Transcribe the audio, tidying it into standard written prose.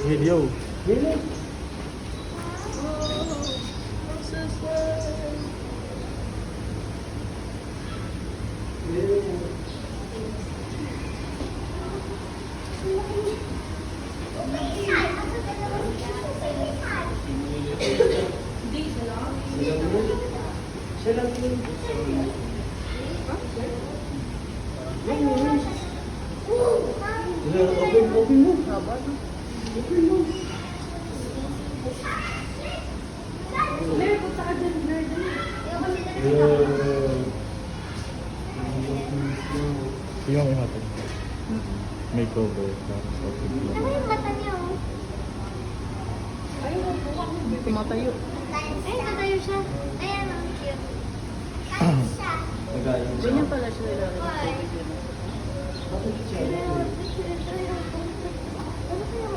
Video. Really? Siya lang yun. Open mo. Open mo. Meron po sa dyan, meron. Tingnan mo yung mata. Makeover. Para sa piglo. Ano yung mata niya, oh? Ayun, tumatayo. Ay, tatayo siya. Ayan, ang cute. Ano siya? Nagaling siya. Ganyan pala siya lalaki. Bakit siya? Ano kaya